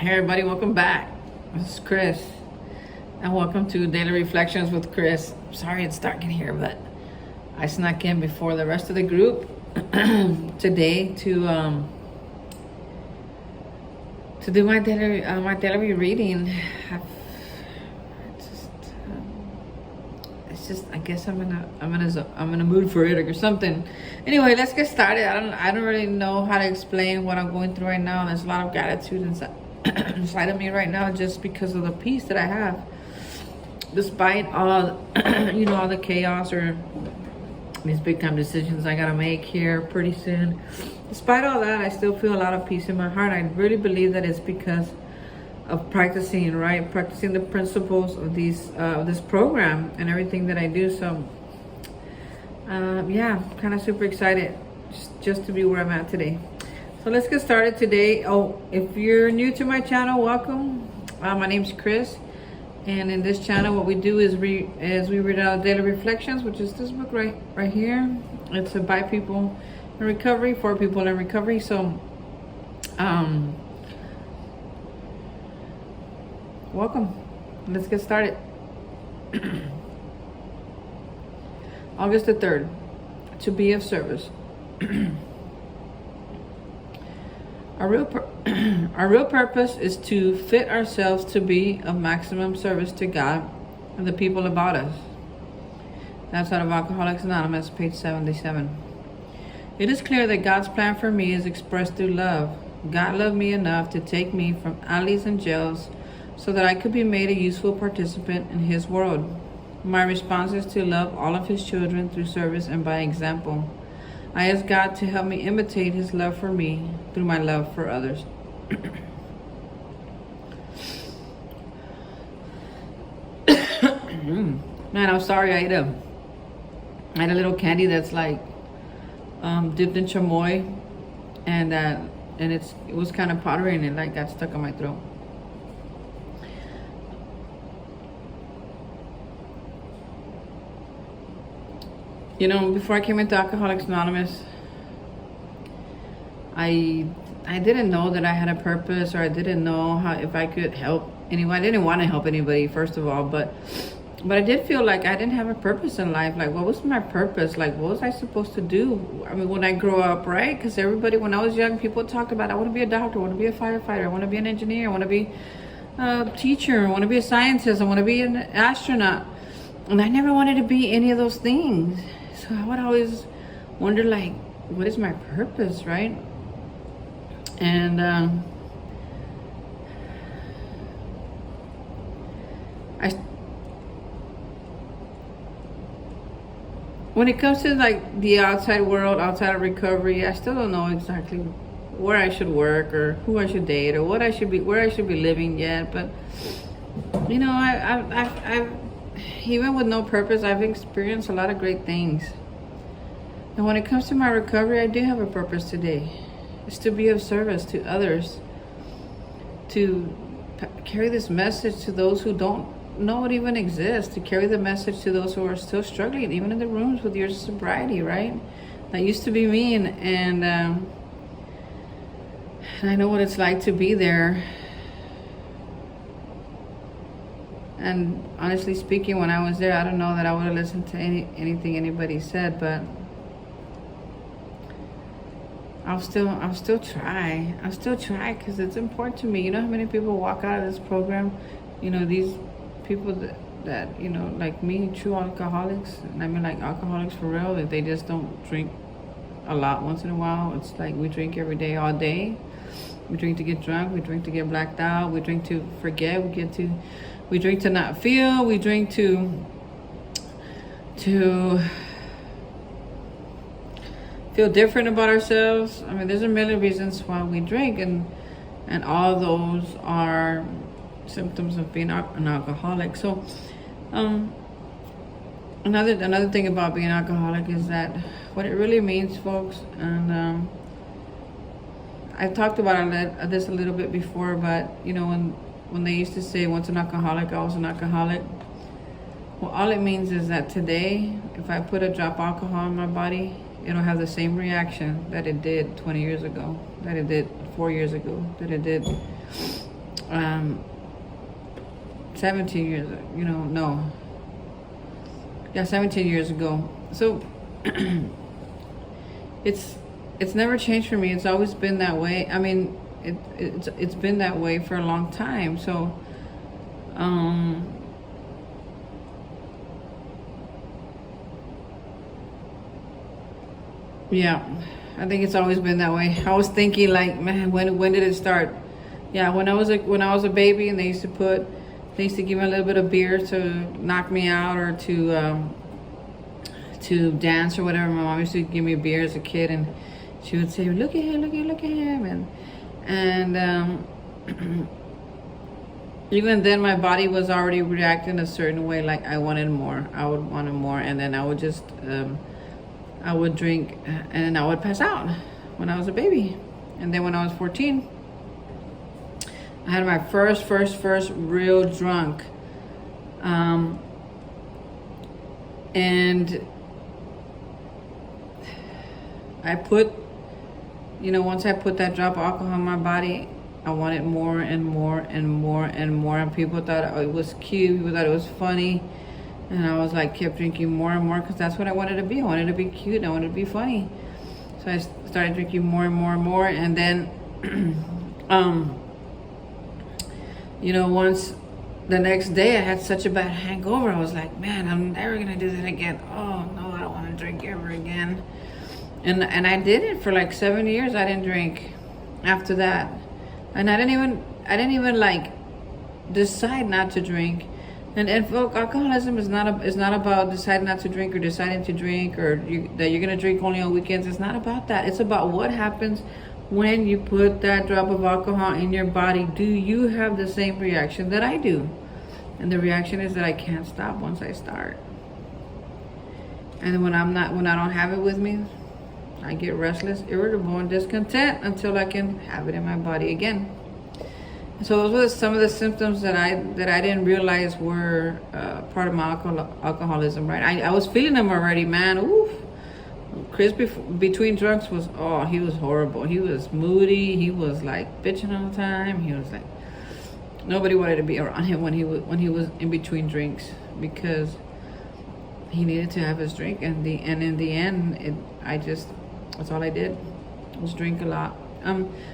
Hey everybody, welcome back. This is Chris, and welcome to Daily Reflections with Chris. Sorry it's dark in here, but I snuck in before the rest of the group today to do my daily reading. It's just I guess I'm in a mood for it or something. Anyway, let's get started. I don't really know how to explain what I'm going through right now. There's a lot of gratitude inside of me right now, just because of the peace that I have, despite all all the chaos or these big time decisions I gotta make here pretty soon. Despite all that, I still feel a lot of peace in my heart. I really believe that it's because of practicing the principles of this program and everything that I do. So yeah, kind of super excited just to be where I'm at today. So let's get started today. Oh, if you're new to my channel, welcome. My name's Chris, and in this channel what we do is we read out daily reflections, which is this book right here. It's by people in recovery, for people in recovery. So welcome. Let's get started. August the 3rd, to be of service. Our real purpose is to fit ourselves to be of maximum service to God and the people about us. That's out of Alcoholics Anonymous, page 77. It is clear that God's plan for me is expressed through love. God loved me enough to take me from alleys and jails so that I could be made a useful participant in His world. My response is to love all of His children through service and by example. I ask God to help me imitate His love for me through my love for others. Man, I'm sorry. I had a little candy that's like dipped in chamoy, and it was kind of powdery, and it like got stuck in my throat. Before I came into Alcoholics Anonymous, I didn't know that I had a purpose, or I didn't know if I could help anyone. I didn't want to help anybody, first of all, but I did feel like I didn't have a purpose in life. Like, what was my purpose? Like, what was I supposed to do? I mean, when I grow up, right? Because everybody, when I was young, people talked about, I want to be a doctor, I want to be a firefighter, I want to be an engineer, I want to be a teacher, I want to be a scientist, I want to be an astronaut. And I never wanted to be any of those things. So I would always wonder, like, what is my purpose, right? And when it comes to like the outside world, outside of recovery, I still don't know exactly where I should work or who I should date or where I should be living yet. But I've even with no purpose, I've experienced a lot of great things. And when it comes to my recovery, I do have a purpose today. It's to be of service to others, to carry this message to those who don't know it even exists, to carry the message to those who are still struggling, even in the rooms with your sobriety, right? That used to be me, and I know what it's like to be there. And honestly speaking, when I was there, I don't know that I would have listened to anything anybody said, but I'll still try because it's important to me. You know how many people walk out of this program, these people that like me, true alcoholics, and I mean like alcoholics for real, that they just don't drink a lot once in a while. It's like we drink every day, all day. We drink to get drunk, we drink to get blacked out, we drink to forget, we drink to not feel, we drink to feel different about ourselves. I mean, there's a million reasons why we drink, and all those are symptoms of being an alcoholic. So another thing about being an alcoholic is that what it really means, folks, and I've talked about this a little bit before, but when they used to say once an alcoholic, always an alcoholic, well, all it means is that today, if I put a drop of alcohol in my body, it'll have the same reaction that it did 20 years ago, that it did 4 years ago, that it did um, 17 years, no. Yeah, 17 years ago. So it's never changed for me. It's always been that way. I mean, it's been that way for a long time. So yeah, I think it's always been that way. I was thinking like, man, when did it start? Yeah, when I was a baby, and they used to give me a little bit of beer to knock me out, or to dance or whatever. My mom used to give me beer as a kid, and she would say, "Look at him, look at him," and even then, my body was already reacting a certain way. Like I wanted more. I would want more, and then I would just I would drink, and then I would pass out when I was a baby. And then when I was 14, I had my first real drunk. And I put, once I put that drop of alcohol in my body, I wanted more and more and more and more. And people thought it was cute. People thought it was funny. And I was like, kept drinking more and more, because that's what I wanted to be. I wanted to be cute. I wanted to be funny. So I started drinking more and more and more. And then, once the next day I had such a bad hangover, I was like, man, I'm never going to do that again. Oh, no, I don't want to drink ever again. And I did it for like 7 years. I didn't drink after that. And I didn't even like decide not to drink. And folks, alcoholism is not about deciding not to drink, or deciding to drink, or that you're gonna drink only on weekends. It's not about that. It's about what happens when you put that drop of alcohol in your body. Do you have the same reaction that I do? And the reaction is that I can't stop once I start. And when I don't have it with me, I get restless, irritable, and discontent until I can have it in my body again. So those were some of the symptoms that I didn't realize were part of my alcoholism, right? I was feeling them already, man. Oof. Chris between drunks he was horrible. He was moody. He was like bitching all the time. He was like, nobody wanted to be around him when he was in between drinks, because he needed to have his drink. And in the end, that's all I did was drink a lot.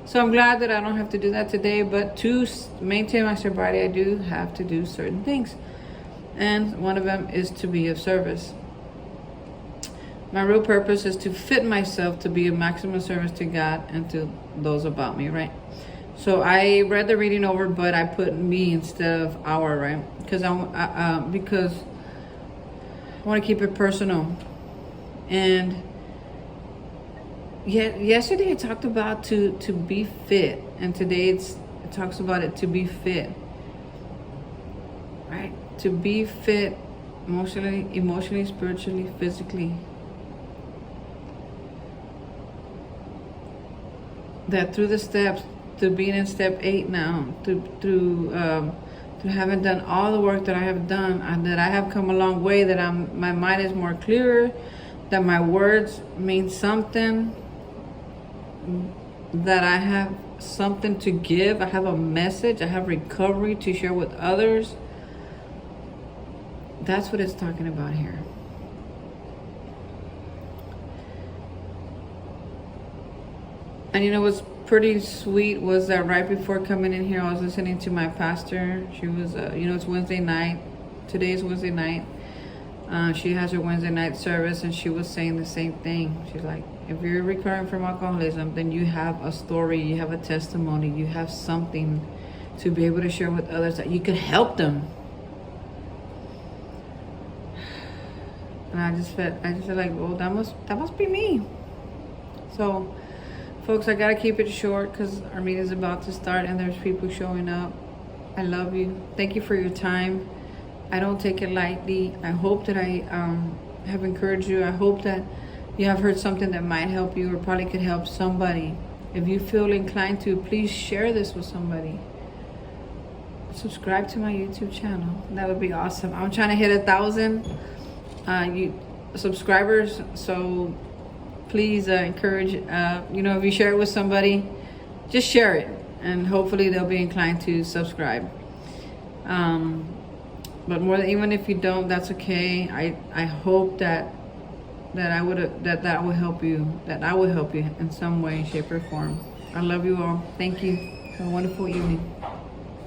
So I'm glad that I don't have to do that today, but to maintain my sobriety, I do have to do certain things. And one of them is to be of service. My real purpose is to fit myself to be of maximum service to God and to those about me, right? So I read the reading over, but I put me instead of our, right? Because I want to keep it personal. And yesterday I talked about to be fit, and today it talks about it to be fit, right? To be fit emotionally, spiritually, physically. That through the steps, to being in step 8 now, through having done all the work that I have done, and that I have come a long way, that my mind is more clearer, that my words mean something, that I have something to give, I have a message, I have recovery to share with others. That's what it's talking about here. And what's pretty sweet was that right before coming in here, I was listening to my pastor. She was, it's Wednesday night. Today's Wednesday night. She has her Wednesday night service, and she was saying the same thing. She's like, if you're recovering from alcoholism, then you have a story, you have a testimony, you have something to be able to share with others, that you could help them. And I just felt like, well, that must be me. So, folks, I gotta keep it short because our meeting's about to start and there's people showing up. I love you. Thank you for your time. I don't take it lightly. I hope that I have encouraged you. I hope that you have heard something that might help you, or probably could help somebody. If you feel inclined to, please share this with somebody. Subscribe to my YouTube channel. That would be awesome. I'm trying to hit 1,000 subscribers, so please encourage, if you share it with somebody, just share it. and hopefully they'll be inclined to subscribe. But more than, even if you don't, that's okay. I hope that I would that will help you. That I will help you in some way, shape, or form. I love you all. Thank you. Have a wonderful evening.